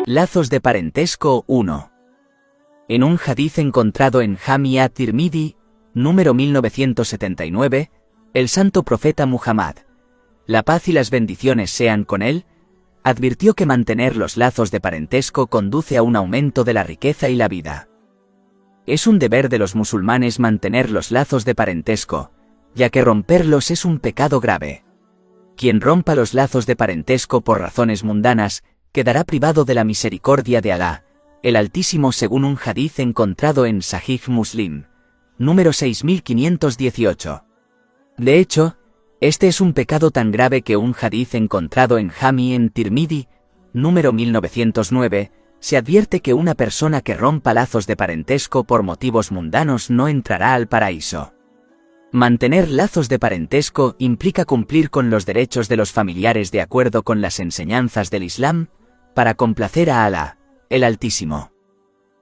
Lazos de parentesco 1. En un hadith encontrado en Jami at-Tirmidhi, número 1979, el santo profeta Muhammad, la paz y las bendiciones sean con él, advirtió que mantener los lazos de parentesco conduce a un aumento de la riqueza y la vida. Es un deber de los musulmanes mantener los lazos de parentesco, ya que romperlos es un pecado grave. Quien rompa los lazos de parentesco por razones mundanas, quedará privado de la misericordia de Alá, el Altísimo, según un hadith encontrado en Sahih Muslim, número 6518. De hecho, este es un pecado tan grave que un hadith encontrado en Jami en Tirmidhi, número 1909, se advierte que una persona que rompa lazos de parentesco por motivos mundanos no entrará al paraíso. Mantener lazos de parentesco implica cumplir con los derechos de los familiares de acuerdo con las enseñanzas del Islam, para complacer a Alá, el Altísimo.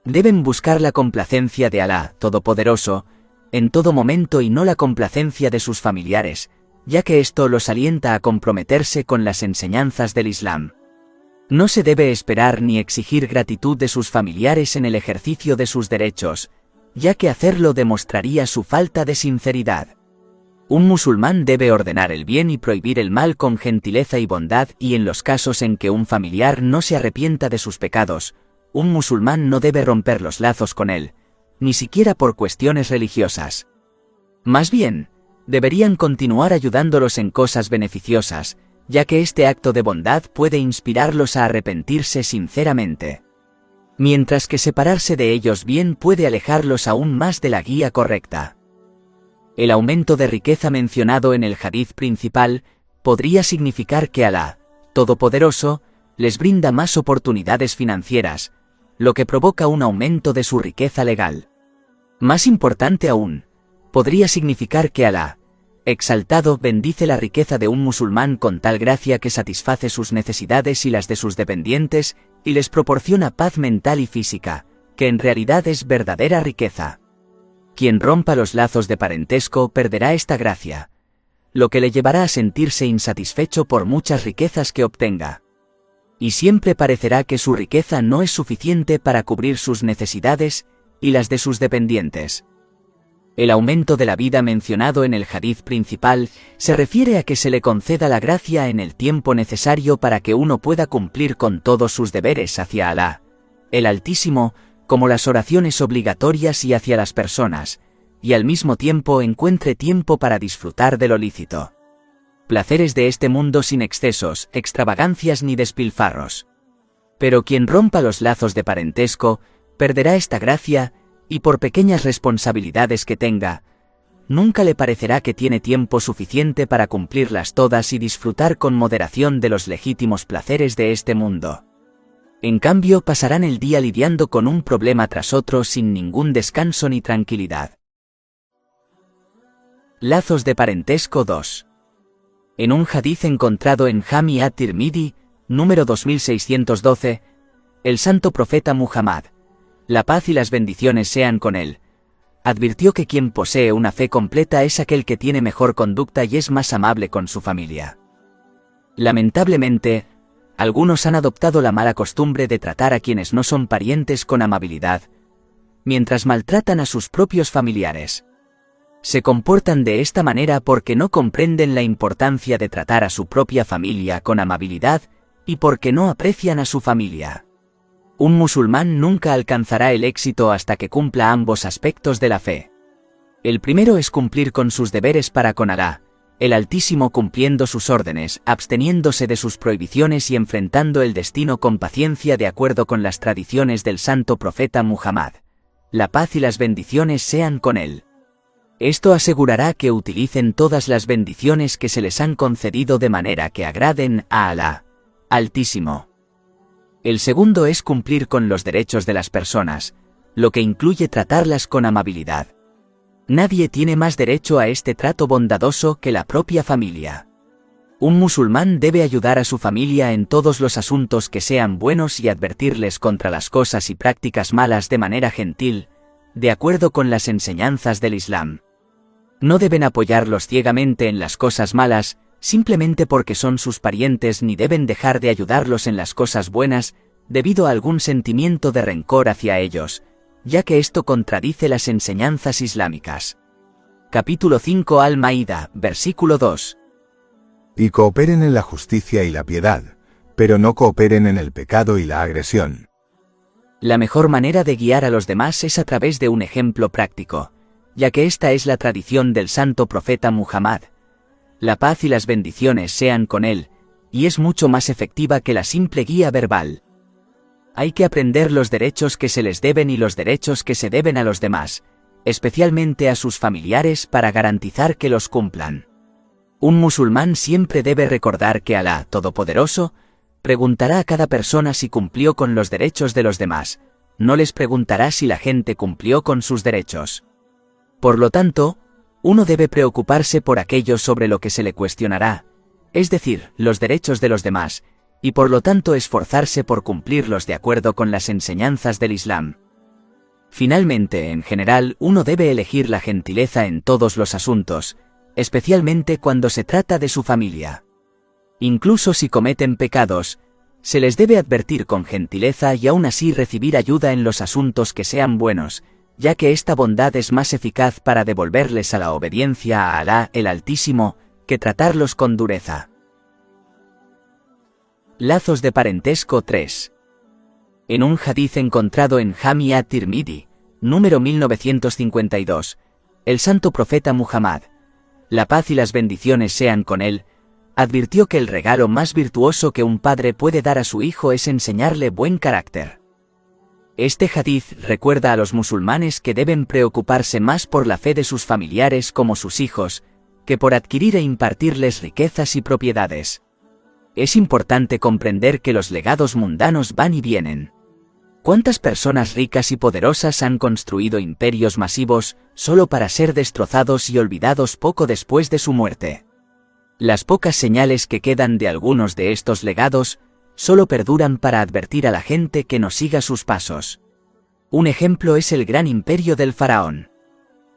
Deben buscar la complacencia de Alá, Todopoderoso, en todo momento y no la complacencia de sus familiares, ya que esto los alienta a comprometerse con las enseñanzas del Islam. No se debe esperar ni exigir gratitud de sus familiares en el ejercicio de sus derechos, ya que hacerlo demostraría su falta de sinceridad. Un musulmán debe ordenar el bien y prohibir el mal con gentileza y bondad, y en los casos en que un familiar no se arrepienta de sus pecados, un musulmán no debe romper los lazos con él, ni siquiera por cuestiones religiosas. Más bien, deberían continuar ayudándolos en cosas beneficiosas, ya que este acto de bondad puede inspirarlos a arrepentirse sinceramente. Mientras que separarse de ellos bien puede alejarlos aún más de la guía correcta. El aumento de riqueza mencionado en el hadith principal podría significar que Alá, Todopoderoso, les brinda más oportunidades financieras, lo que provoca un aumento de su riqueza legal. Más importante aún, podría significar que Alá, exaltado, bendice la riqueza de un musulmán con tal gracia que satisface sus necesidades y las de sus dependientes, y les proporciona paz mental y física, que en realidad es verdadera riqueza. Quien rompa los lazos de parentesco perderá esta gracia, lo que le llevará a sentirse insatisfecho por muchas riquezas que obtenga. Y siempre parecerá que su riqueza no es suficiente para cubrir sus necesidades y las de sus dependientes. El aumento de la vida mencionado en el hadith principal se refiere a que se le conceda la gracia en el tiempo necesario para que uno pueda cumplir con todos sus deberes hacia Alá, el Altísimo, como las oraciones obligatorias y hacia las personas, y al mismo tiempo encuentre tiempo para disfrutar de lo lícito. Placeres de este mundo sin excesos, extravagancias ni despilfarros. Pero quien rompa los lazos de parentesco, perderá esta gracia, y por pequeñas responsabilidades que tenga, nunca le parecerá que tiene tiempo suficiente para cumplirlas todas y disfrutar con moderación de los legítimos placeres de este mundo. En cambio, pasarán el día lidiando con un problema tras otro sin ningún descanso ni tranquilidad. Lazos de parentesco 2. En un hadith encontrado en Jami at-Tirmidhi, número 2612, el santo profeta Muhammad, la paz y las bendiciones sean con él, advirtió que quien posee una fe completa es aquel que tiene mejor conducta y es más amable con su familia. Lamentablemente, algunos han adoptado la mala costumbre de tratar a quienes no son parientes con amabilidad, mientras maltratan a sus propios familiares. Se comportan de esta manera porque no comprenden la importancia de tratar a su propia familia con amabilidad y porque no aprecian a su familia. Un musulmán nunca alcanzará el éxito hasta que cumpla ambos aspectos de la fe. El primero es cumplir con sus deberes para con Alá, el Altísimo, cumpliendo sus órdenes, absteniéndose de sus prohibiciones y enfrentando el destino con paciencia de acuerdo con las tradiciones del santo profeta Muhammad. La paz y las bendiciones sean con él. Esto asegurará que utilicen todas las bendiciones que se les han concedido de manera que agraden a Alá, Altísimo. El segundo es cumplir con los derechos de las personas, lo que incluye tratarlas con amabilidad. Nadie tiene más derecho a este trato bondadoso que la propia familia. Un musulmán debe ayudar a su familia en todos los asuntos que sean buenos y advertirles contra las cosas y prácticas malas de manera gentil, de acuerdo con las enseñanzas del Islam. No deben apoyarlos ciegamente en las cosas malas, simplemente porque son sus parientes, ni deben dejar de ayudarlos en las cosas buenas, debido a algún sentimiento de rencor hacia ellos, ya que esto contradice las enseñanzas islámicas. Capítulo 5 Al-Maída, versículo 2. Y cooperen en la justicia y la piedad, pero no cooperen en el pecado y la agresión. La mejor manera de guiar a los demás es a través de un ejemplo práctico, ya que esta es la tradición del santo profeta Muhammad. La paz y las bendiciones sean con él, y es mucho más efectiva que la simple guía verbal. Hay que aprender los derechos que se les deben y los derechos que se deben a los demás, especialmente a sus familiares, para garantizar que los cumplan. Un musulmán siempre debe recordar que Alá, Todopoderoso, preguntará a cada persona si cumplió con los derechos de los demás, no les preguntará si la gente cumplió con sus derechos. Por lo tanto, uno debe preocuparse por aquello sobre lo que se le cuestionará, es decir, los derechos de los demás, y por lo tanto esforzarse por cumplirlos de acuerdo con las enseñanzas del Islam. Finalmente, en general, uno debe elegir la gentileza en todos los asuntos, especialmente cuando se trata de su familia. Incluso si cometen pecados, se les debe advertir con gentileza y aún así recibir ayuda en los asuntos que sean buenos, ya que esta bondad es más eficaz para devolverles a la obediencia a Alá el Altísimo, que tratarlos con dureza. Lazos de parentesco 3. En un hadiz encontrado en Jami at-Tirmidhi, número 1952, el santo profeta Muhammad, la paz y las bendiciones sean con él, advirtió que el regalo más virtuoso que un padre puede dar a su hijo es enseñarle buen carácter. Este hadiz recuerda a los musulmanes que deben preocuparse más por la fe de sus familiares como sus hijos, que por adquirir e impartirles riquezas y propiedades. Es importante comprender que los legados mundanos van y vienen. ¿Cuántas personas ricas y poderosas han construido imperios masivos solo para ser destrozados y olvidados poco después de su muerte? Las pocas señales que quedan de algunos de estos legados solo perduran para advertir a la gente que no siga sus pasos. Un ejemplo es el gran imperio del faraón.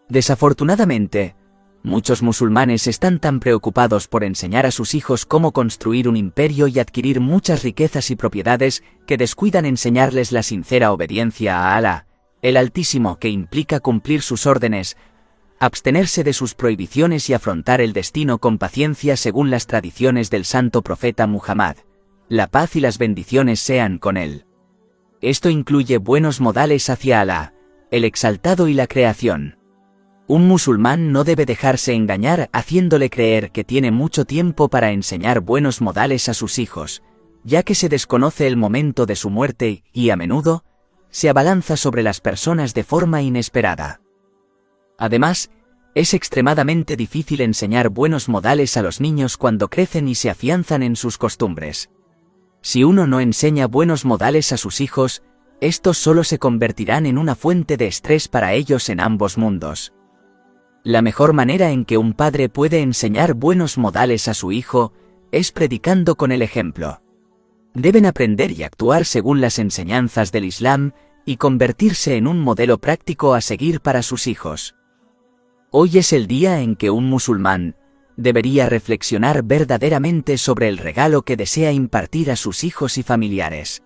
Desafortunadamente, muchos musulmanes están tan preocupados por enseñar a sus hijos cómo construir un imperio y adquirir muchas riquezas y propiedades que descuidan enseñarles la sincera obediencia a Alá, el Altísimo, que implica cumplir sus órdenes, abstenerse de sus prohibiciones y afrontar el destino con paciencia según las tradiciones del santo profeta Muhammad. La paz y las bendiciones sean con él. Esto incluye buenos modales hacia Alá, el exaltado y la creación. Un musulmán no debe dejarse engañar haciéndole creer que tiene mucho tiempo para enseñar buenos modales a sus hijos, ya que se desconoce el momento de su muerte y, a menudo, se abalanza sobre las personas de forma inesperada. Además, es extremadamente difícil enseñar buenos modales a los niños cuando crecen y se afianzan en sus costumbres. Si uno no enseña buenos modales a sus hijos, estos solo se convertirán en una fuente de estrés para ellos en ambos mundos. La mejor manera en que un padre puede enseñar buenos modales a su hijo es predicando con el ejemplo. Deben aprender y actuar según las enseñanzas del Islam y convertirse en un modelo práctico a seguir para sus hijos. Hoy es el día en que un musulmán debería reflexionar verdaderamente sobre el regalo que desea impartir a sus hijos y familiares.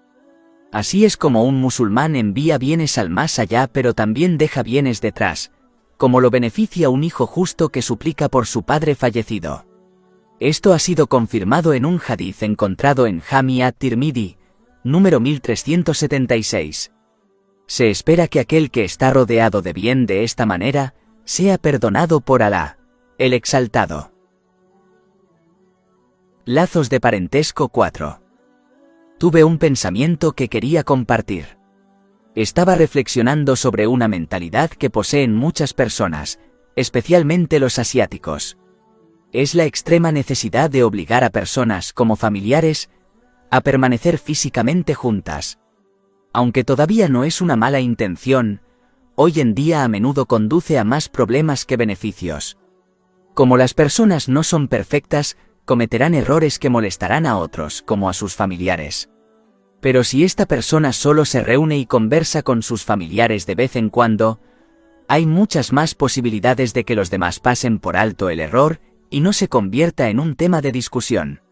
Así es como un musulmán envía bienes al más allá pero también deja bienes detrás, como lo beneficia un hijo justo que suplica por su padre fallecido. Esto ha sido confirmado en un hadiz encontrado en Jami at-Tirmidhi, número 1376. Se espera que aquel que está rodeado de bien de esta manera sea perdonado por Alá, el exaltado. Lazos de parentesco 4. Tuve un pensamiento que quería compartir. Estaba reflexionando sobre una mentalidad que poseen muchas personas, especialmente los asiáticos. Es la extrema necesidad de obligar a personas como familiares a permanecer físicamente juntas. Aunque todavía no es una mala intención, hoy en día a menudo conduce a más problemas que beneficios. Como las personas no son perfectas, cometerán errores que molestarán a otros, como a sus familiares. Pero si esta persona solo se reúne y conversa con sus familiares de vez en cuando, hay muchas más posibilidades de que los demás pasen por alto el error y no se convierta en un tema de discusión.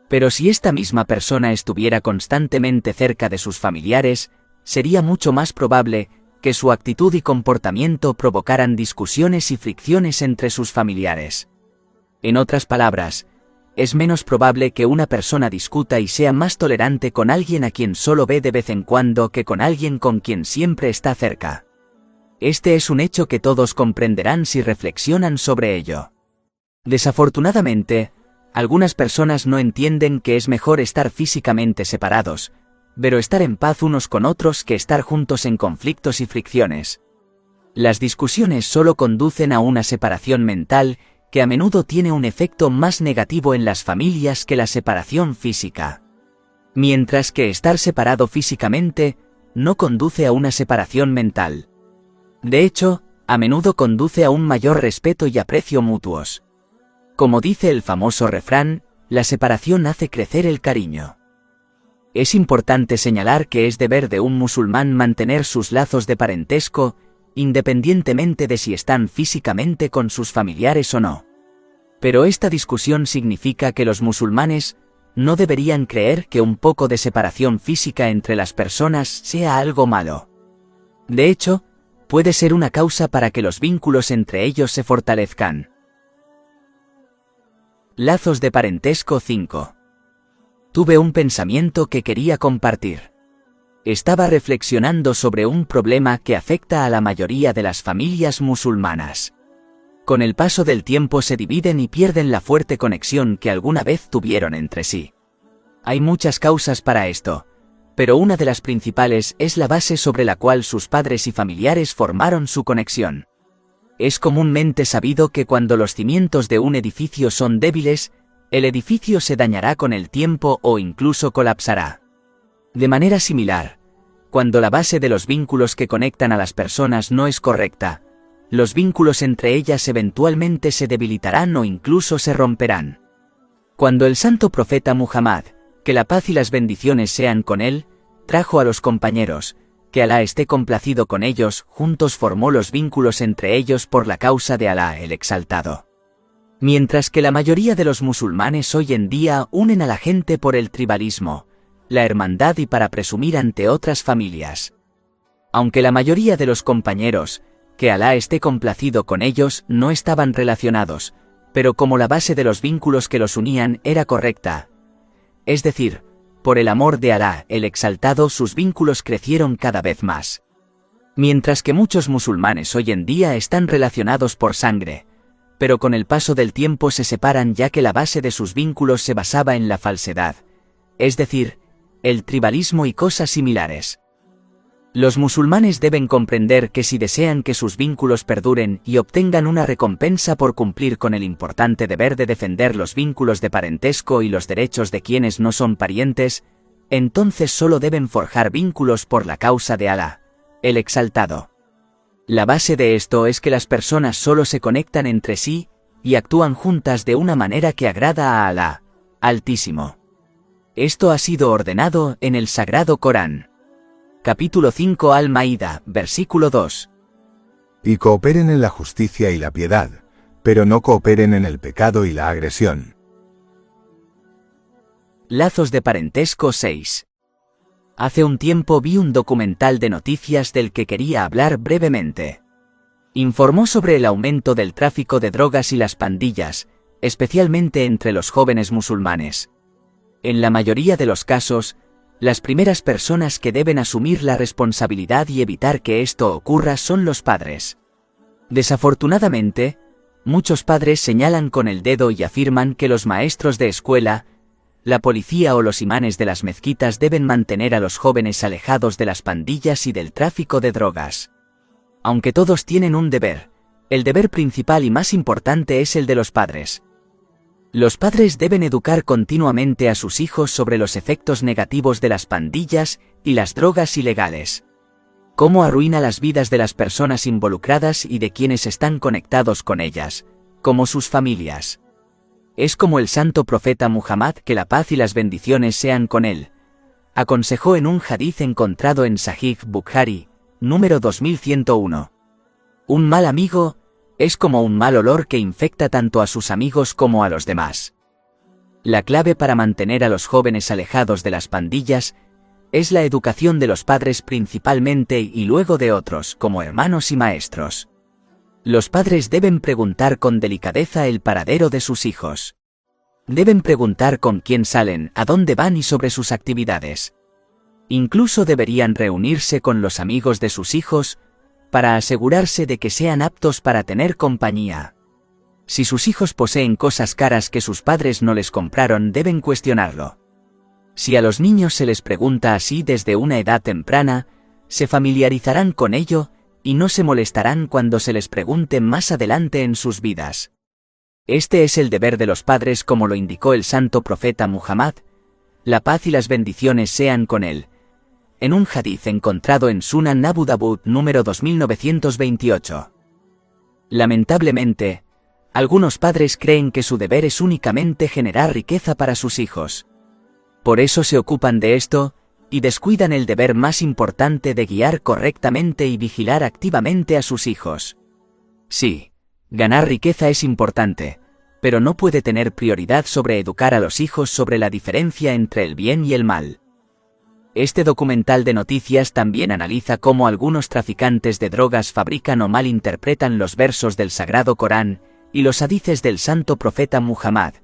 Pero si esta misma persona estuviera constantemente cerca de sus familiares, sería mucho más probable que su actitud y comportamiento provocaran discusiones y fricciones entre sus familiares. En otras palabras, es menos probable que una persona discuta y sea más tolerante con alguien a quien solo ve de vez en cuando que con alguien con quien siempre está cerca. Este es un hecho que todos comprenderán si reflexionan sobre ello. Desafortunadamente, algunas personas no entienden que es mejor estar físicamente separados, pero estar en paz unos con otros que estar juntos en conflictos y fricciones. Las discusiones solo conducen a una separación mental que a menudo tiene un efecto más negativo en las familias que la separación física. Mientras que estar separado físicamente no conduce a una separación mental. De hecho, a menudo conduce a un mayor respeto y aprecio mutuos. Como dice el famoso refrán, la separación hace crecer el cariño. Es importante señalar que es deber de un musulmán mantener sus lazos de parentesco, independientemente de si están físicamente con sus familiares o no. Pero esta discusión significa que los musulmanes no deberían creer que un poco de separación física entre las personas sea algo malo. De hecho, puede ser una causa para que los vínculos entre ellos se fortalezcan. Lazos de parentesco 5. Tuve un pensamiento que quería compartir. Estaba reflexionando sobre un problema que afecta a la mayoría de las familias musulmanas. Con el paso del tiempo se dividen y pierden la fuerte conexión que alguna vez tuvieron entre sí. Hay muchas causas para esto, pero una de las principales es la base sobre la cual sus padres y familiares formaron su conexión. Es comúnmente sabido que cuando los cimientos de un edificio son débiles, el edificio se dañará con el tiempo o incluso colapsará. De manera similar, cuando la base de los vínculos que conectan a las personas no es correcta, los vínculos entre ellas eventualmente se debilitarán o incluso se romperán. Cuando el santo profeta Muhammad, que la paz y las bendiciones sean con él, trajo a los compañeros, que Alá esté complacido con ellos, juntos formó los vínculos entre ellos por la causa de Alá el Exaltado. Mientras que la mayoría de los musulmanes hoy en día unen a la gente por el tribalismo, la hermandad y para presumir ante otras familias. Aunque la mayoría de los compañeros, que Alá esté complacido con ellos, no estaban relacionados, pero como la base de los vínculos que los unían era correcta, es decir, por el amor de Alá el Exaltado, sus vínculos crecieron cada vez más. Mientras que muchos musulmanes hoy en día están relacionados por sangre, pero con el paso del tiempo se separan ya que la base de sus vínculos se basaba en la falsedad, es decir, el tribalismo y cosas similares. Los musulmanes deben comprender que si desean que sus vínculos perduren y obtengan una recompensa por cumplir con el importante deber de defender los vínculos de parentesco y los derechos de quienes no son parientes, entonces solo deben forjar vínculos por la causa de Alá, el Exaltado. La base de esto es que las personas solo se conectan entre sí y actúan juntas de una manera que agrada a Alá, Altísimo. Esto ha sido ordenado en el Sagrado Corán. Capítulo 5 Al-Maída, versículo 2. Y cooperen en la justicia y la piedad, pero no cooperen en el pecado y la agresión. Lazos de parentesco 6. Hace un tiempo vi un documental de noticias del que quería hablar brevemente. Informó sobre el aumento del tráfico de drogas y las pandillas, especialmente entre los jóvenes musulmanes. En la mayoría de los casos, las primeras personas que deben asumir la responsabilidad y evitar que esto ocurra son los padres. Desafortunadamente, muchos padres señalan con el dedo y afirman que los maestros de escuela, la policía o los imanes de las mezquitas deben mantener a los jóvenes alejados de las pandillas y del tráfico de drogas. Aunque todos tienen un deber, el deber principal y más importante es el de los padres. Los padres deben educar continuamente a sus hijos sobre los efectos negativos de las pandillas y las drogas ilegales. Cómo arruina las vidas de las personas involucradas y de quienes están conectados con ellas, como sus familias. Es como el santo profeta Muhammad, que la paz y las bendiciones sean con él, aconsejó en un hadiz encontrado en Sahih Bukhari, número 2101. Un mal amigo es como un mal olor que infecta tanto a sus amigos como a los demás. La clave para mantener a los jóvenes alejados de las pandillas es la educación de los padres principalmente y luego de otros, como hermanos y maestros. Los padres deben preguntar con delicadeza el paradero de sus hijos. Deben preguntar con quién salen, a dónde van y sobre sus actividades. Incluso deberían reunirse con los amigos de sus hijos para asegurarse de que sean aptos para tener compañía. Si sus hijos poseen cosas caras que sus padres no les compraron, deben cuestionarlo. Si a los niños se les pregunta así desde una edad temprana, se familiarizarán con ello y no se molestarán cuando se les pregunte más adelante en sus vidas. Este es el deber de los padres, como lo indicó el santo profeta Muhammad, la paz y las bendiciones sean con él, en un hadith encontrado en Sunan Abu Dawud número 2928. Lamentablemente, algunos padres creen que su deber es únicamente generar riqueza para sus hijos. Por eso se ocupan de esto, y descuidan el deber más importante de guiar correctamente y vigilar activamente a sus hijos. Sí, ganar riqueza es importante, pero no puede tener prioridad sobre educar a los hijos sobre la diferencia entre el bien y el mal. Este documental de noticias también analiza cómo algunos traficantes de drogas fabrican o malinterpretan los versos del Sagrado Corán y los hadices del santo profeta Muhammad,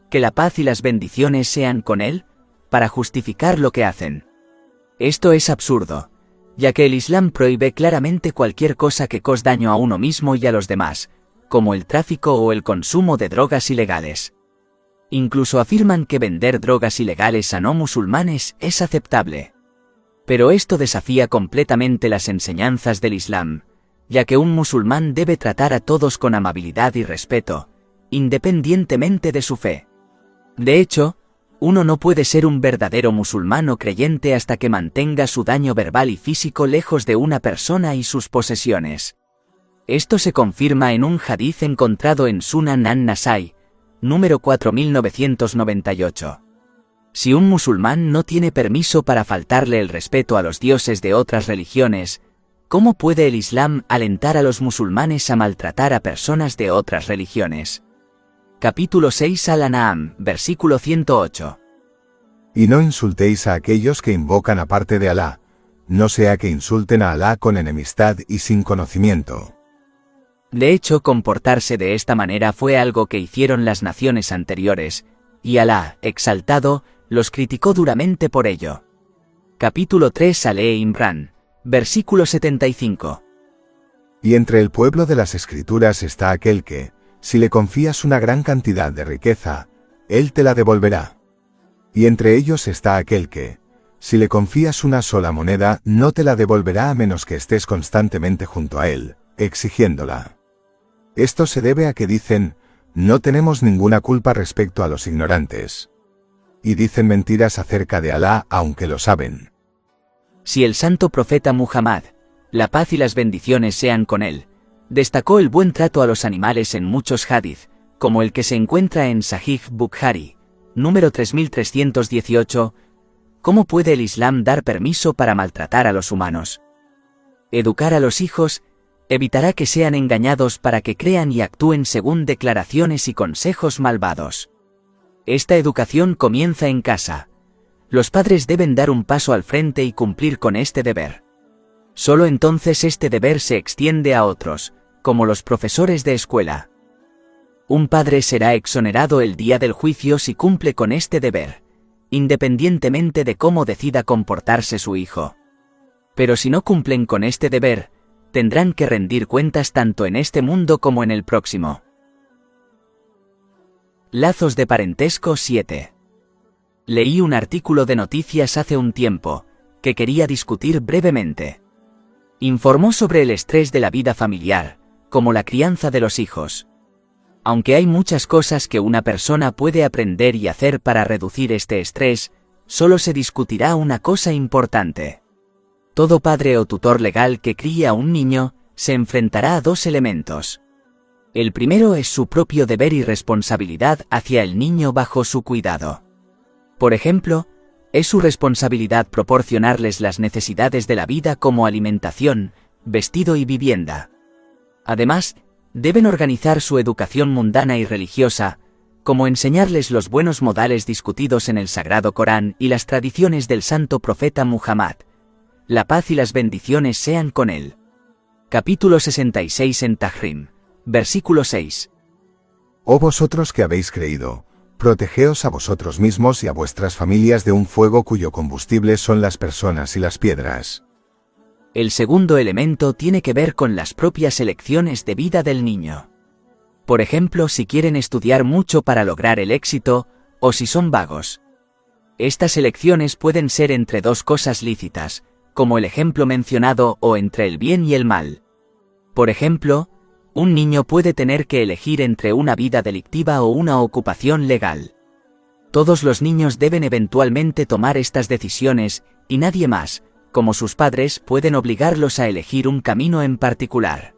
que la paz y las bendiciones sean con él, para justificar lo que hacen. Esto es absurdo, ya que el Islam prohíbe claramente cualquier cosa que cause daño a uno mismo y a los demás, como el tráfico o el consumo de drogas ilegales. Incluso afirman que vender drogas ilegales a no musulmanes es aceptable. Pero esto desafía completamente las enseñanzas del Islam, ya que un musulmán debe tratar a todos con amabilidad y respeto, independientemente de su fe. De hecho, uno no puede ser un verdadero musulmán o creyente hasta que mantenga su daño verbal y físico lejos de una persona y sus posesiones. Esto se confirma en un hadith encontrado en Sunan an-Nasai, número 4998. Si un musulmán no tiene permiso para faltarle el respeto a los dioses de otras religiones, ¿cómo puede el Islam alentar a los musulmanes a maltratar a personas de otras religiones? Capítulo 6 Al-An'am, versículo 108. Y no insultéis a aquellos que invocan aparte de Alá, no sea que insulten a Alá con enemistad y sin conocimiento. De hecho, comportarse de esta manera fue algo que hicieron las naciones anteriores, y Alá, exaltado, los criticó duramente por ello. Capítulo 3 Al-Imran, versículo 75. Y entre el pueblo de las Escrituras está aquel que, si le confías una gran cantidad de riqueza, él te la devolverá. Y entre ellos está aquel que, si le confías una sola moneda, no te la devolverá a menos que estés constantemente junto a él, exigiéndola. Esto se debe a que dicen, no tenemos ninguna culpa respecto a los ignorantes. Y dicen mentiras acerca de Alá aunque lo saben. Si el santo profeta Muhammad, la paz y las bendiciones sean con él, destacó el buen trato a los animales en muchos hadith, como el que se encuentra en Sahih Bukhari, número 3318, ¿cómo puede el Islam dar permiso para maltratar a los humanos? Educar a los hijos evitará que sean engañados para que crean y actúen según declaraciones y consejos malvados. Esta educación comienza en casa. Los padres deben dar un paso al frente y cumplir con este deber. Solo entonces este deber se extiende a otros, como los profesores de escuela. Un padre será exonerado el día del juicio si cumple con este deber, independientemente de cómo decida comportarse su hijo. Pero si no cumplen con este deber, tendrán que rendir cuentas tanto en este mundo como en el próximo. Lazos de parentesco 7. Leí un artículo de noticias hace un tiempo, que quería discutir brevemente. Informó sobre el estrés de la vida familiar, como la crianza de los hijos. Aunque hay muchas cosas que una persona puede aprender y hacer para reducir este estrés, solo se discutirá una cosa importante. Todo padre o tutor legal que críe a un niño, se enfrentará a dos elementos. El primero es su propio deber y responsabilidad hacia el niño bajo su cuidado. Por ejemplo, es su responsabilidad proporcionarles las necesidades de la vida como alimentación, vestido y vivienda. Además, deben organizar su educación mundana y religiosa, como enseñarles los buenos modales discutidos en el Sagrado Corán y las tradiciones del santo profeta Muhammad. La paz y las bendiciones sean con él. Capítulo 66 en Tahrim, versículo 6. Oh vosotros que habéis creído, protegeos a vosotros mismos y a vuestras familias de un fuego cuyo combustible son las personas y las piedras. El segundo elemento tiene que ver con las propias elecciones de vida del niño. Por ejemplo, si quieren estudiar mucho para lograr el éxito, o si son vagos. Estas elecciones pueden ser entre dos cosas lícitas, como el ejemplo mencionado, o entre el bien y el mal. Por ejemplo, un niño puede tener que elegir entre una vida delictiva o una ocupación legal. Todos los niños deben eventualmente tomar estas decisiones, y nadie más, como sus padres, pueden obligarlos a elegir un camino en particular.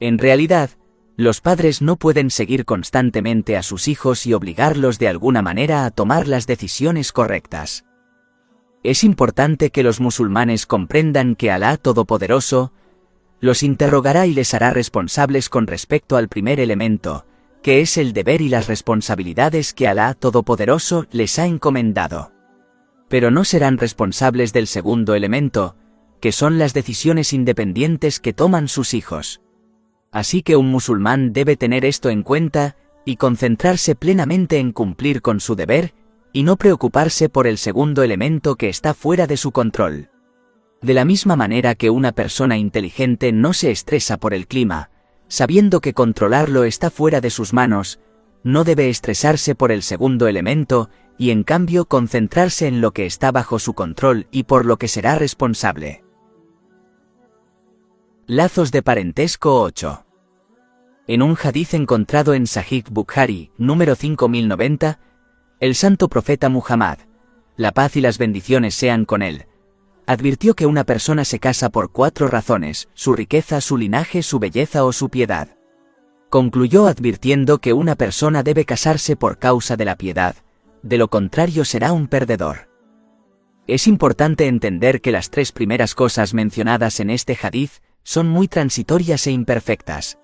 En realidad, los padres no pueden seguir constantemente a sus hijos y obligarlos de alguna manera a tomar las decisiones correctas. Es importante que los musulmanes comprendan que Alá Todopoderoso los interrogará y les hará responsables con respecto al primer elemento, que es el deber y las responsabilidades que Alá Todopoderoso les ha encomendado. Pero no serán responsables del segundo elemento, que son las decisiones independientes que toman sus hijos. Así que un musulmán debe tener esto en cuenta y concentrarse plenamente en cumplir con su deber y no preocuparse por el segundo elemento que está fuera de su control. De la misma manera que una persona inteligente no se estresa por el clima, sabiendo que controlarlo está fuera de sus manos, no debe estresarse por el segundo elemento y en cambio concentrarse en lo que está bajo su control y por lo que será responsable. Lazos de parentesco 8. En un hadiz encontrado en Sahih Bukhari, número 5090, el santo profeta Muhammad, la paz y las bendiciones sean con él, advirtió que una persona se casa por 4 razones: su riqueza, su linaje, su belleza o su piedad. Concluyó advirtiendo que una persona debe casarse por causa de la piedad, de lo contrario será un perdedor. Es importante entender que las 3 primeras cosas mencionadas en este hadiz son muy transitorias e imperfectas.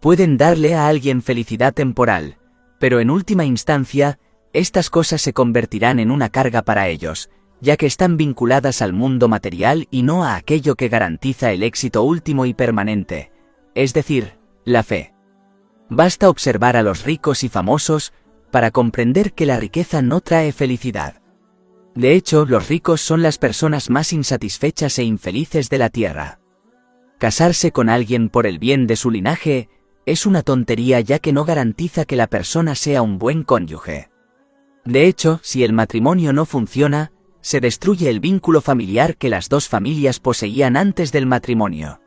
Pueden darle a alguien felicidad temporal, pero en última instancia, estas cosas se convertirán en una carga para ellos, ya que están vinculadas al mundo material y no a aquello que garantiza el éxito último y permanente, es decir, la fe. Basta observar a los ricos y famosos para comprender que la riqueza no trae felicidad. De hecho, los ricos son las personas más insatisfechas e infelices de la tierra. Casarse con alguien por el bien de su linaje es una tontería, ya que no garantiza que la persona sea un buen cónyuge. De hecho, si el matrimonio no funciona, se destruye el vínculo familiar que las dos familias poseían antes del matrimonio.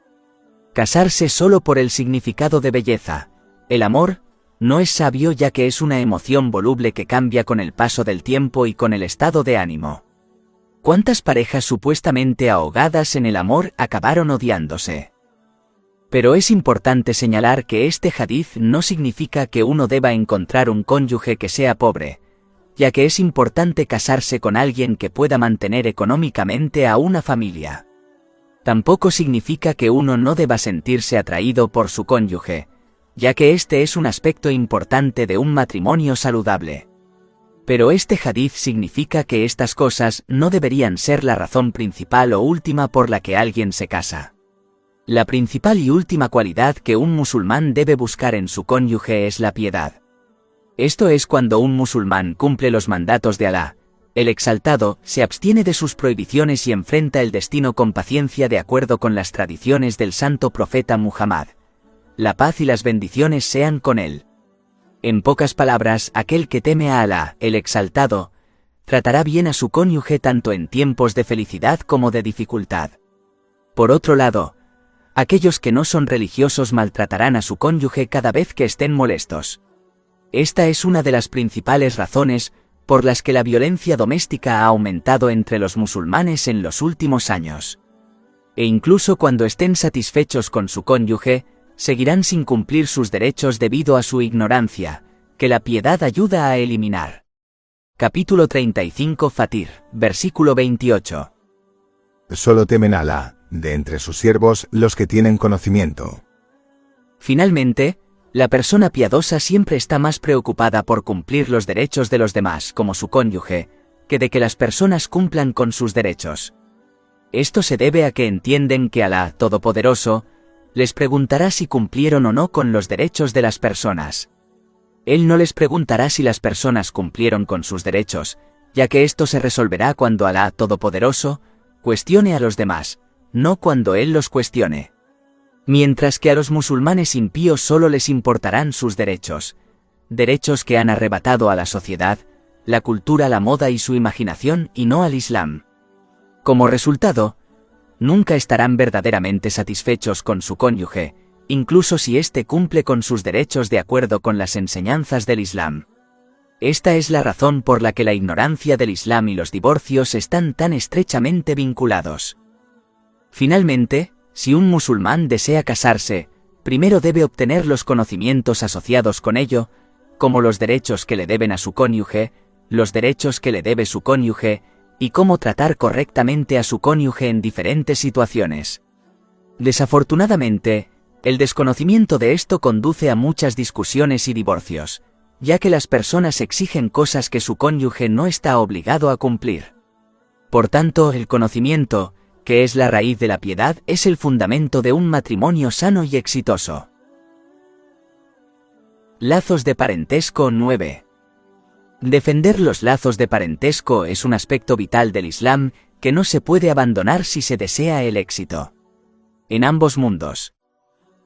Casarse solo por el significado de belleza, el amor, no es sabio, ya que es una emoción voluble que cambia con el paso del tiempo y con el estado de ánimo. ¿Cuántas parejas supuestamente ahogadas en el amor acabaron odiándose? Pero es importante señalar que este hadiz no significa que uno deba encontrar un cónyuge que sea pobre, ya que es importante casarse con alguien que pueda mantener económicamente a una familia. Tampoco significa que uno no deba sentirse atraído por su cónyuge, ya que este es un aspecto importante de un matrimonio saludable. Pero este hadiz significa que estas cosas no deberían ser la razón principal o última por la que alguien se casa. La principal y última cualidad que un musulmán debe buscar en su cónyuge es la piedad. Esto es cuando un musulmán cumple los mandatos de Alá, el Exaltado, se abstiene de sus prohibiciones y enfrenta el destino con paciencia de acuerdo con las tradiciones del santo profeta Muhammad. La paz y las bendiciones sean con él. En pocas palabras, aquel que teme a Alá, el Exaltado, tratará bien a su cónyuge tanto en tiempos de felicidad como de dificultad. Por otro lado, aquellos que no son religiosos maltratarán a su cónyuge cada vez que estén molestos. Esta es una de las principales razones por las que la violencia doméstica ha aumentado entre los musulmanes en los últimos años. E incluso cuando estén satisfechos con su cónyuge, seguirán sin cumplir sus derechos debido a su ignorancia, que la piedad ayuda a eliminar. Capítulo 35 Fatir, versículo 28. Solo temen a Alá, de entre sus siervos, los que tienen conocimiento. Finalmente, La persona piadosa siempre está más preocupada por cumplir los derechos de los demás, como su cónyuge, que de que las personas cumplan con sus derechos. Esto se debe a que entienden que Alá Todopoderoso les preguntará si cumplieron o no con los derechos de las personas. Él no les preguntará si las personas cumplieron con sus derechos, ya que esto se resolverá cuando Alá Todopoderoso cuestione a los demás, no cuando Él los cuestione. Mientras que a los musulmanes impíos solo les importarán sus derechos, derechos que han arrebatado a la sociedad, la cultura, la moda y su imaginación, y no al Islam. Como resultado, nunca estarán verdaderamente satisfechos con su cónyuge, incluso si éste cumple con sus derechos de acuerdo con las enseñanzas del Islam. Esta es la razón por la que la ignorancia del Islam y los divorcios están tan estrechamente vinculados. Finalmente, si un musulmán desea casarse, primero debe obtener los conocimientos asociados con ello, como los derechos que le deben a su cónyuge, los derechos que le debe su cónyuge, y cómo tratar correctamente a su cónyuge en diferentes situaciones. Desafortunadamente, el desconocimiento de esto conduce a muchas discusiones y divorcios, ya que las personas exigen cosas que su cónyuge no está obligado a cumplir. Por tanto, el conocimiento, que es la raíz de la piedad, es el fundamento de un matrimonio sano y exitoso. Lazos de parentesco 9. Defender los lazos de parentesco es un aspecto vital del Islam que no se puede abandonar si se desea el éxito en ambos mundos.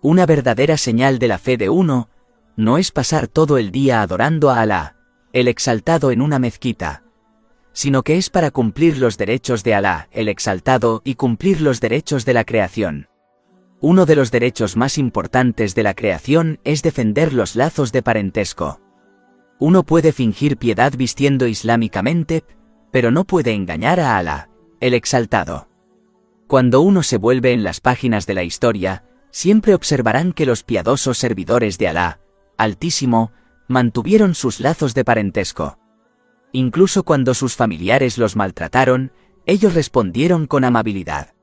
Una verdadera señal de la fe de uno no es pasar todo el día adorando a Alá, el Exaltado, en una mezquita, sino que es para cumplir los derechos de Alá, el Exaltado, y cumplir los derechos de la creación. Uno de los derechos más importantes de la creación es defender los lazos de parentesco. Uno puede fingir piedad vistiendo islámicamente, pero no puede engañar a Alá, el Exaltado. Cuando uno se vuelve en las páginas de la historia, siempre observarán que los piadosos servidores de Alá, Altísimo, mantuvieron sus lazos de parentesco. Incluso cuando sus familiares los maltrataron, ellos respondieron con amabilidad.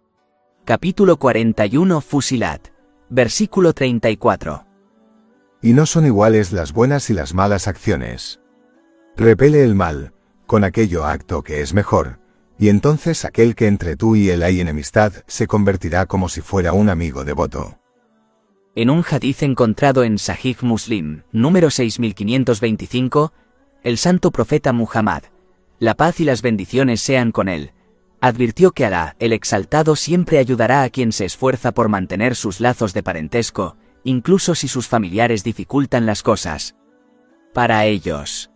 Capítulo 41 Fusilat, versículo 34. Y no son iguales las buenas y las malas acciones. Repele el mal, con aquello acto que es mejor, y entonces aquel que entre tú y él hay enemistad se convertirá como si fuera un amigo devoto. En un hadiz encontrado en Sahih Muslim, número 6525, el santo profeta Muhammad, la paz y las bendiciones sean con él, advirtió que Alá, el Exaltado, siempre ayudará a quien se esfuerza por mantener sus lazos de parentesco, incluso si sus familiares dificultan las cosas para ellos.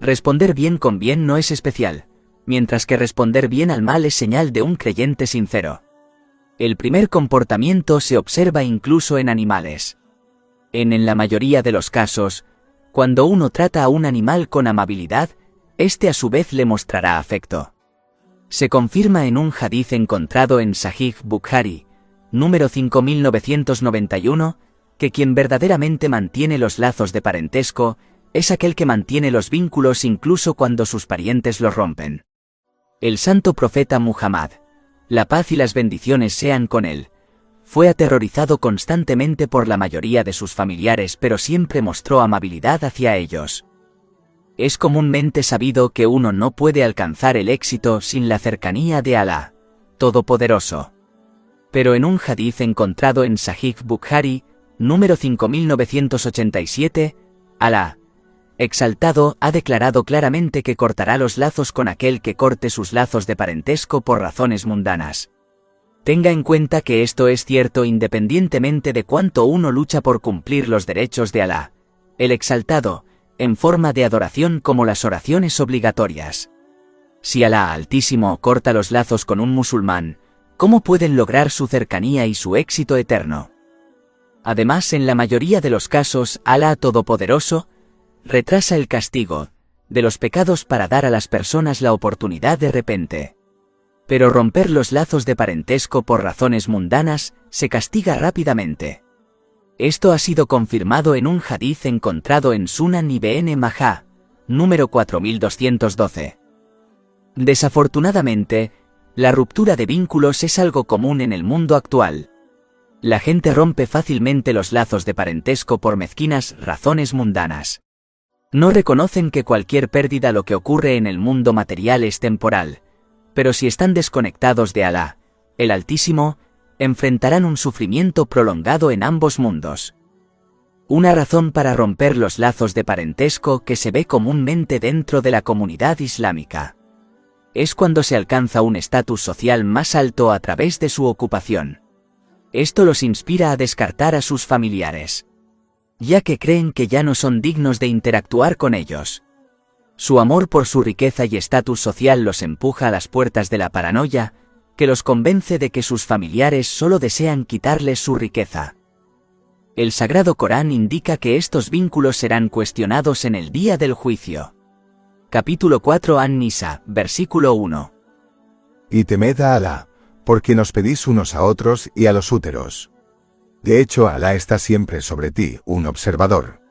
Responder bien con bien no es especial, mientras que responder bien al mal es señal de un creyente sincero. El primer comportamiento se observa incluso en animales. En la mayoría de los casos, cuando uno trata a un animal con amabilidad, éste a su vez le mostrará afecto. Se confirma en un hadiz encontrado en Sahih Bukhari, número 5991, que quien verdaderamente mantiene los lazos de parentesco es aquel que mantiene los vínculos incluso cuando sus parientes los rompen. El santo profeta Muhammad, la paz y las bendiciones sean con él, fue aterrorizado constantemente por la mayoría de sus familiares, pero siempre mostró amabilidad hacia ellos. Es comúnmente sabido que uno no puede alcanzar el éxito sin la cercanía de Alá, Todopoderoso. Pero en un hadiz encontrado en Sahih Bukhari, número 5987, Alá, Exaltado, ha declarado claramente que cortará los lazos con aquel que corte sus lazos de parentesco por razones mundanas. Tenga en cuenta que esto es cierto independientemente de cuánto uno lucha por cumplir los derechos de Alá, el Exaltado, en forma de adoración como las oraciones obligatorias. Si Alá Altísimo corta los lazos con un musulmán, ¿cómo pueden lograr su cercanía y su éxito eterno? Además, en la mayoría de los casos, Alá Todopoderoso retrasa el castigo de los pecados para dar a las personas la oportunidad de repente. Pero romper los lazos de parentesco por razones mundanas se castiga rápidamente. Esto ha sido confirmado en un hadiz encontrado en Sunan Ibn Majah, número 4212. Desafortunadamente, la ruptura de vínculos es algo común en el mundo actual. La gente rompe fácilmente los lazos de parentesco por mezquinas razones mundanas. No reconocen que cualquier pérdida lo que ocurre en el mundo material es temporal, pero si están desconectados de Alá, el Altísimo, enfrentarán un sufrimiento prolongado en ambos mundos. Una razón para romper los lazos de parentesco que se ve comúnmente dentro de la comunidad islámica es cuando se alcanza un estatus social más alto a través de su ocupación. Esto los inspira a descartar a sus familiares, ya que creen que ya no son dignos de interactuar con ellos. Su amor por su riqueza y estatus social los empuja a las puertas de la paranoia, que los convence de que sus familiares solo desean quitarles su riqueza. El Sagrado Corán indica que estos vínculos serán cuestionados en el día del juicio. Capítulo 4 An-Nisa, versículo 1. Y temed a Alá, porque nos pedís unos a otros y a los úteros. De hecho, Alá está siempre sobre ti, un observador.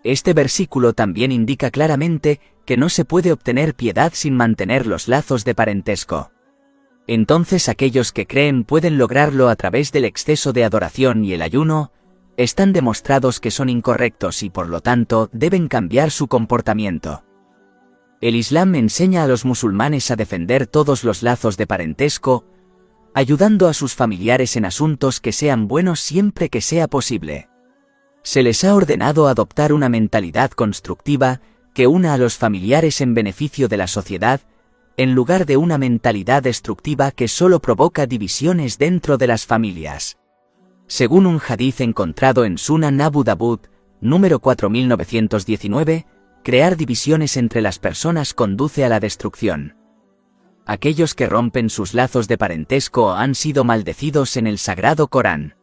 Este versículo también indica claramente que no se puede obtener piedad sin mantener los lazos de parentesco. Entonces aquellos que creen pueden lograrlo a través del exceso de adoración y el ayuno, están demostrados que son incorrectos y por lo tanto deben cambiar su comportamiento. El Islam enseña a los musulmanes a defender todos los lazos de parentesco, ayudando a sus familiares en asuntos que sean buenos siempre que sea posible. Se les ha ordenado adoptar una mentalidad constructiva que una a los familiares en beneficio de la sociedad, en lugar de una mentalidad destructiva que solo provoca divisiones dentro de las familias. Según un hadiz encontrado en Sunan Abu Dawud, número 4919, crear divisiones entre las personas conduce a la destrucción. Aquellos que rompen sus lazos de parentesco han sido maldecidos en el Sagrado Corán.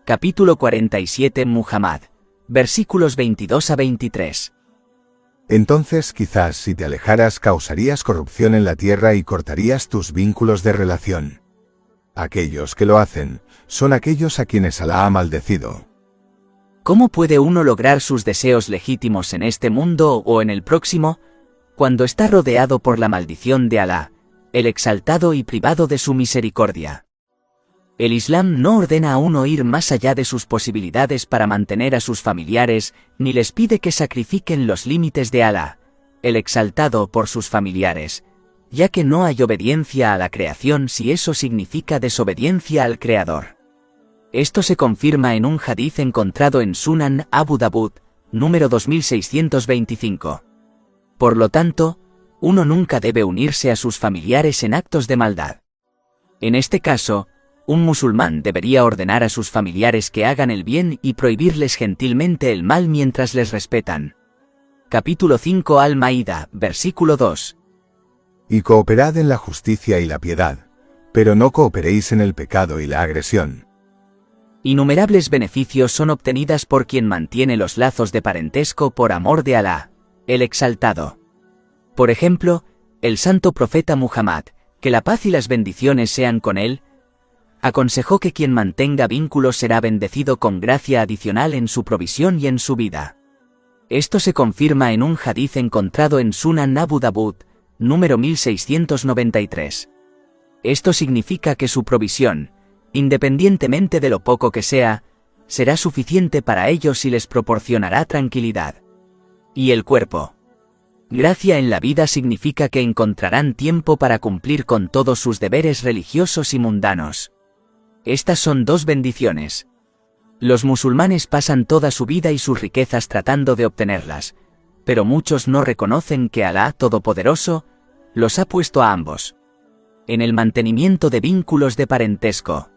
Capítulo 47 Muhammad, versículos 22 a 23. Entonces quizás si te alejaras causarías corrupción en la tierra y cortarías tus vínculos de relación. Aquellos que lo hacen, son aquellos a quienes Alá ha maldecido. ¿Cómo puede uno lograr sus deseos legítimos en este mundo o en el próximo, cuando está rodeado por la maldición de Alá, el exaltado y privado de su misericordia? El Islam no ordena a uno ir más allá de sus posibilidades para mantener a sus familiares, ni les pide que sacrifiquen los límites de Alá, el exaltado por sus familiares, ya que no hay obediencia a la creación si eso significa desobediencia al Creador. Esto se confirma en un hadiz encontrado en Sunan Abu Dawud, número 2625. Por lo tanto, uno nunca debe unirse a sus familiares en actos de maldad. En este caso, un musulmán debería ordenar a sus familiares que hagan el bien y prohibirles gentilmente el mal mientras les respetan. Capítulo 5 Al-Maída, versículo 2. Y cooperad en la justicia y la piedad, pero no cooperéis en el pecado y la agresión. Innumerables beneficios son obtenidas por quien mantiene los lazos de parentesco por amor de Alá, el exaltado. Por ejemplo, el santo profeta Muhammad, que la paz y las bendiciones sean con él, aconsejó que quien mantenga vínculos será bendecido con gracia adicional en su provisión y en su vida. Esto se confirma en un hadiz encontrado en Sunan Abu Dawud, número 1693. Esto significa que su provisión, independientemente de lo poco que sea, será suficiente para ellos y les proporcionará tranquilidad. Y el cuerpo. Gracia en la vida significa que encontrarán tiempo para cumplir con todos sus deberes religiosos y mundanos. Estas son dos bendiciones. Los musulmanes pasan toda su vida y sus riquezas tratando de obtenerlas, pero muchos no reconocen que Alá Todopoderoso los ha puesto a ambos en el mantenimiento de vínculos de parentesco.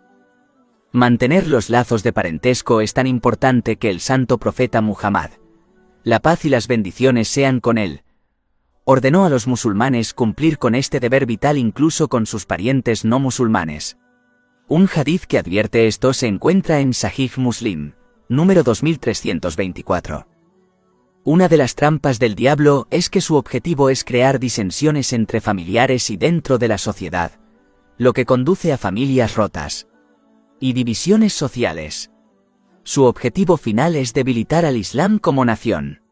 Mantener los lazos de parentesco es tan importante que el santo profeta Muhammad, la paz y las bendiciones sean con él, ordenó a los musulmanes cumplir con este deber vital incluso con sus parientes no musulmanes. Un hadith que advierte esto se encuentra en Sahih Muslim, número 2324. Una de las trampas del diablo es que su objetivo es crear disensiones entre familiares y dentro de la sociedad, lo que conduce a familias rotas y divisiones sociales. Su objetivo final es debilitar al Islam como nación.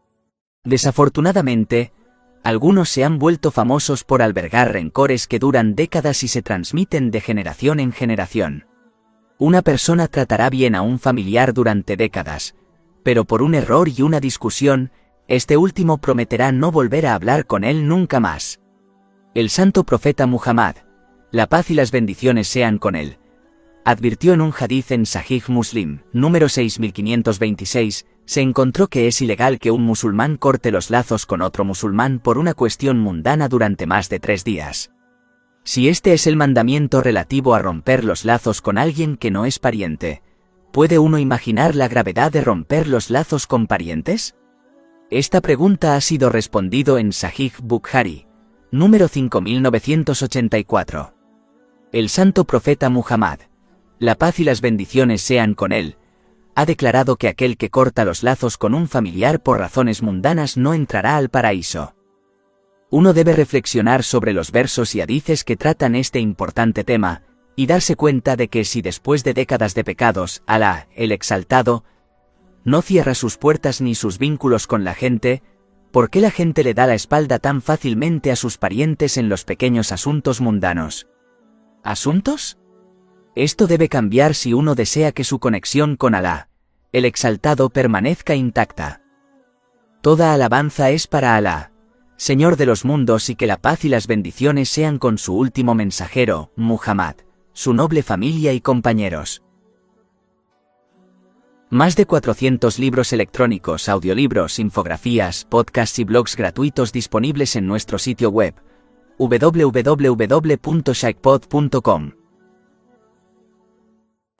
Desafortunadamente, algunos se han vuelto famosos por albergar rencores que duran décadas y se transmiten de generación en generación. Una persona tratará bien a un familiar durante décadas, pero por un error y una discusión, este último prometerá no volver a hablar con él nunca más. El santo profeta Muhammad, la paz y las bendiciones sean con él, advirtió en un hadith en Sahih Muslim, número 6526, se encontró que es ilegal que un musulmán corte los lazos con otro musulmán por una cuestión mundana durante más de 3 días. Si este es el mandamiento relativo a romper los lazos con alguien que no es pariente, ¿puede uno imaginar la gravedad de romper los lazos con parientes? Esta pregunta ha sido respondido en Sahih Bukhari, número 5984. El santo profeta Muhammad, la paz y las bendiciones sean con él, ha declarado que aquel que corta los lazos con un familiar por razones mundanas no entrará al paraíso. Uno debe reflexionar sobre los versos y hadices que tratan este importante tema, y darse cuenta de que si después de décadas de pecados, Alá, el Exaltado, no cierra sus puertas ni sus vínculos con la gente, ¿por qué la gente le da la espalda tan fácilmente a sus parientes en los pequeños asuntos mundanos? ¿Asuntos? Esto debe cambiar si uno desea que su conexión con Alá, el Exaltado, permanezca intacta. Toda alabanza es para Alá, Señor de los mundos, y que la paz y las bendiciones sean con su último mensajero, Muhammad, su noble familia y compañeros. Más de 400 libros electrónicos, audiolibros, infografías, podcasts y blogs gratuitos disponibles en nuestro sitio web, www.shaykhpod.com.